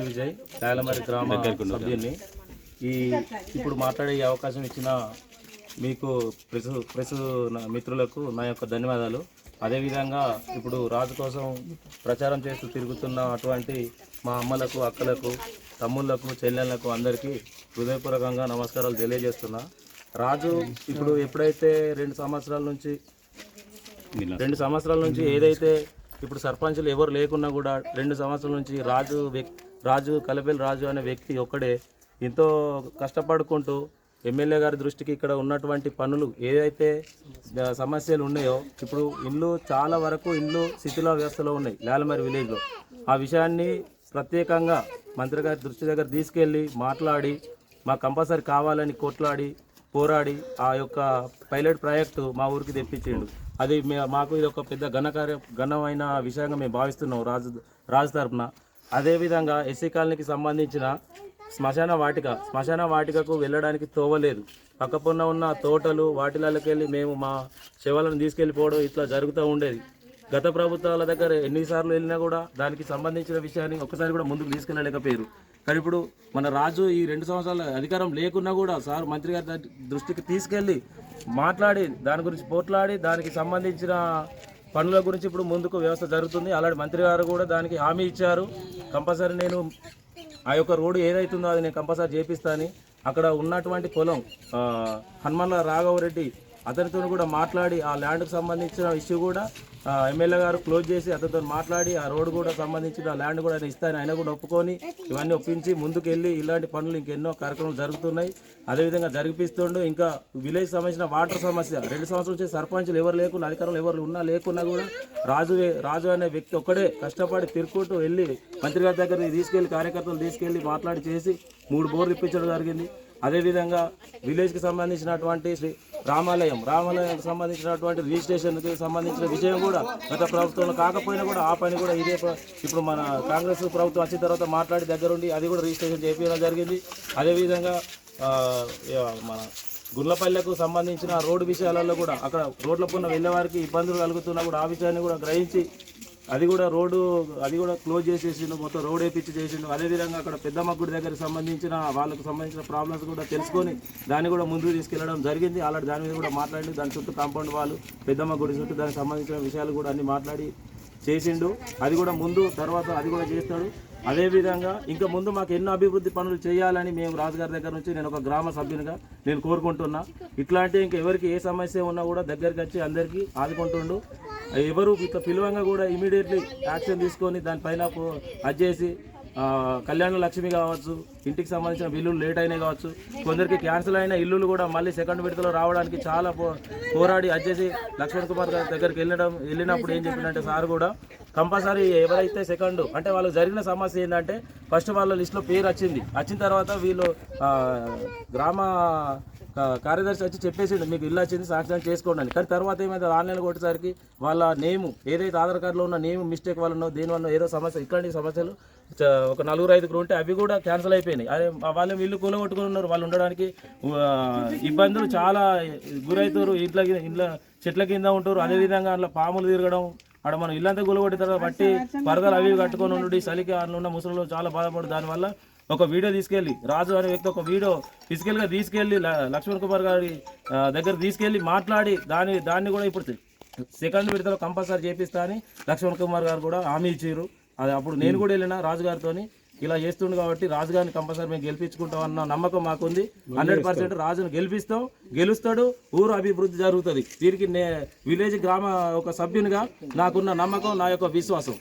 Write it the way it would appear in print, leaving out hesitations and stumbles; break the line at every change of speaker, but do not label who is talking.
విజయ్ లాలమరి గ్రామ సభ్యుని ఇప్పుడు మాట్లాడే అవకాశం ఇచ్చిన మీకు ప్రెస్ మిత్రులకు నా యొక్క ధన్యవాదాలు. అదేవిధంగా ఇప్పుడు రాజు కోసం ప్రచారం చేస్తూ తిరుగుతున్న అటువంటి మా అమ్మలకు, అక్కలకు, తమ్ముళ్లకు, చెల్లెళ్లకు అందరికీ హృదయపూర్వకంగా నమస్కారాలు తెలియజేస్తున్నా. రాజు ఇప్పుడు ఎప్పుడైతే 2 సంవత్సరాల నుంచి ఏదైతే ఇప్పుడు సర్పంచులు ఎవరు లేకున్నా కూడా 2 సంవత్సరాల నుంచి రాజు కలపల్లి రాజు అనే వ్యక్తి ఒక్కడే ఎంతో కష్టపడుకుంటూ ఎమ్మెల్యే గారి దృష్టికి ఇక్కడ ఉన్నటువంటి పనులు ఏదైతే సమస్యలు ఉన్నాయో, ఇప్పుడు ఇల్లు చాలా వరకు శిథిల వ్యవస్థలో ఉన్నాయి లాలమరి విలేజ్లో. ఆ విషయాన్ని ప్రత్యేకంగా మంత్రి గారి దృష్టి దగ్గర తీసుకెళ్ళి మాట్లాడి మాకు కంపల్సరీ కావాలని కొట్లాడి పోరాడి ఆ యొక్క పైలట్ ప్రాజెక్టు మా ఊరికి తెప్పించిండు. అది మాకు ఇది ఒక పెద్ద ఘనమైన విషయంగా మేము భావిస్తున్నాం రాజు తరఫున. అదేవిధంగా ఎస్సీ కాలనీకి సంబంధించిన శ్మశాన వాటికకు వెళ్ళడానికి తోవలేదు. పక్కపొన్న ఉన్న తోటలు వాటిలకి వెళ్ళి మేము మా శవాలను తీసుకెళ్ళిపోవడం ఇట్లా జరుగుతూ ఉండేది. గత ప్రభుత్వాల దగ్గర ఎన్నిసార్లు వెళ్ళినా కూడా దానికి సంబంధించిన విషయాన్ని ఒక్కసారి కూడా ముందుకు తీసుకెళ్ళలేకపోయారు. కానీ ఇప్పుడు మన రాజు ఈ 2 సంవత్సరాల అధికారం లేకున్నా కూడా సార్ మంత్రి గారి దృష్టికి తీసుకెళ్ళి మాట్లాడి దాని గురించి పోట్లాడి దానికి సంబంధించిన పనుల గురించి ఇప్పుడు ముందుకు వ్యవస్థ జరుగుతుంది. అలాంటి మంత్రి గారు కూడా దానికి హామీ ఇచ్చారు. కంపల్సరీ నేను ఆ యొక్క రోడ్డు ఏదైతుందో అది నేను కంపల్సరీ చేపిస్తాను. అక్కడ ఉన్నటువంటి పొలం హనుమన్ల రాఘవరెడ్డి అతనితో కూడా మాట్లాడి ఆ ల్యాండ్కి సంబంధించిన ఇష్యూ కూడా ఎమ్మెల్యే గారు క్లోజ్ చేసి అతనితో మాట్లాడి ఆ రోడ్డు కూడా సంబంధించిన ల్యాండ్ కూడా ఆయన ఇస్తాను ఆయన కూడా ఒప్పుకొని ఇవన్నీ ఒప్పించి ముందుకు వెళ్ళి ఇలాంటి పనులు ఇంకెన్నో కార్యక్రమాలు జరుగుతున్నాయి. అదేవిధంగా జరిపిస్తుండు. ఇంకా విలేజ్ సంబంధించిన వాటర్ సమస్య 2 సంవత్సరాల నుంచి సర్పంచులు ఎవరు లేకుండా అధికారులు ఎవరు లేకున్నా కూడా రాజు అనే వ్యక్తి ఒక్కడే కష్టపడి తిరుక్కుంటూ వెళ్ళి మంత్రి గారి దగ్గరికి తీసుకెళ్లి కార్యకర్తలు తీసుకెళ్లి మాట్లాడి చేసి 3 బోర్లు ఇప్పించడం జరిగింది. అదేవిధంగా విలేజ్కి సంబంధించినటువంటి శ్రీ రామాలయానికి సంబంధించినటువంటి రిజిస్ట్రేషన్కి సంబంధించిన విషయం కూడా గత ప్రభుత్వంలో కాకపోయినా కూడా ఆ పని కూడా ఇదే ఇప్పుడు మన కాంగ్రెస్ ప్రభుత్వం వచ్చిన తర్వాత మాట్లాడి దగ్గరుండి అది కూడా రిజిస్ట్రేషన్ చేయించడం జరిగింది. అదేవిధంగా మన గుర్లపల్లెకు సంబంధించిన రోడ్డు విషయాలలో కూడా అక్కడ రోడ్ల పైన వెళ్ళే వారికి ఇబ్బందులు కలుగుతున్నా కూడా ఆ విషయాన్ని కూడా గ్రహించి అది కూడా క్లోజ్ చేసేసిండు. మొత్తం రోడ్ వేయించి చేసిండు. అదేవిధంగా అక్కడ పెద్దమ్మ గుడి దగ్గరికి సంబంధించిన వాళ్ళకు సంబంధించిన ప్రాబ్లమ్స్ కూడా తెలుసుకొని దాన్ని కూడా ముందుకు తీసుకెళ్లడం జరిగింది. అలాంటి దాని మీద కూడా మాట్లాడి దాని చుట్టూ కాంపౌండ్ వాళ్ళు పెద్దమ్మ గుడి చుట్టూ దానికి సంబంధించిన విషయాలు కూడా అన్ని మాట్లాడి చేసిండు. అది కూడా తర్వాత అది కూడా చేస్తాడు. అదేవిధంగా ఇంకా ముందు మాకు ఎన్నో అభివృద్ధి పనులు చేయాలని మేము రాజుగారి దగ్గర నుంచి నేను ఒక గ్రామ సభ్యునిగా నేను కోరుకుంటున్నా. ఇట్లాంటి ఇంకా ఎవరికి ఏ సమస్య ఉన్నా కూడా దగ్గరికి వచ్చి అందరికీ ఆదుకుంటుండు. ఎవరు ఇట్లా పిలువంగా కూడా ఇమీడియట్లీ యాక్షన్ తీసుకొని దానిపైన అది చేసి కళ్యాణ లక్ష్మి కావచ్చు, ఇంటికి సంబంధించిన బిల్లులు లేట్ అయినాయి కావచ్చు, కొందరికి క్యాన్సిల్ అయిన ఇల్లులు కూడా మళ్ళీ సెకండ్ విడతలో రావడానికి చాలా పోరాడి వచ్చేసి లక్ష్మణ్ కుమార్ గారి దగ్గరికి వెళ్ళినప్పుడు ఏం చెప్పిందంటే సార్ కూడా కంపల్సరీ ఎవరైతే సెకండ్ అంటే వాళ్ళకి జరిగిన సమస్య ఏంటంటే ఫస్ట్ వాళ్ళ లిస్టులో పేరు వచ్చిన తర్వాత వీళ్ళు గ్రామ కార్యదర్శి వచ్చి చెప్పేసిండు మీకు ఇల్లు వచ్చింది సాక్ష్యం చేసుకోండి అని. కానీ తర్వాత ఏమైతే ఆన్లైన్ కొట్టేసరికి వాళ్ళ నేము ఏదైతే ఆధార్ కార్డులో ఉన్న నేమ్ మిస్టేక్ వల్ల దేనివల్ల ఏదో సమస్య ఇట్లాంటి సమస్యలు ఒక 4-5 ఉంటే అవి కూడా క్యాన్సిల్ అయిపోయినాయి. అదే వాళ్ళు ఇల్లు కూలగొట్టుకుని ఉన్నారు. వాళ్ళు ఉండడానికి ఇబ్బందులు చాలా గురవుతారు. ఇంట్లో చెట్ల కింద ఉంటారు. అదేవిధంగా అందులో పాములు తిరగడం అక్కడ మనం ఇల్లంతా కూలగొట్టిన తర్వాత బట్టి పరదలు అవి కట్టుకొని ఉండి చలికి అందులో ఉన్న ముసలు చాలా బాధపడు. దానివల్ల ఒక వీడియో తీసుకెళ్ళి రాజు అనే వ్యక్తి ఒక వీడియో ఫిజికల్గా తీసుకెళ్ళి లక్ష్మణ్ కుమార్ గారి దగ్గర తీసుకెళ్ళి మాట్లాడి దాన్ని కూడా ఇప్పుడు సెకండ్ విడతలో కంపల్సరీ చేపిస్తా అని లక్ష్మణ్ కుమార్ గారు కూడా హామీ ఇచ్చారు. అది అప్పుడు నేను కూడా వెళ్ళిన రాజుగారితో ఇలా చేస్తుండు కాబట్టి రాజుగారిని కంపల్సరీ మేము గెలిపించుకుంటాం అన్న నమ్మకం మాకుంది. 100% రాజును గెలుస్తాడు. ఊరు అభివృద్ధి జరుగుతుంది. దీనికి విలేజ్ గ్రామ ఒక సభ్యునిగా నాకున్న నమ్మకం, నా యొక్క విశ్వాసం.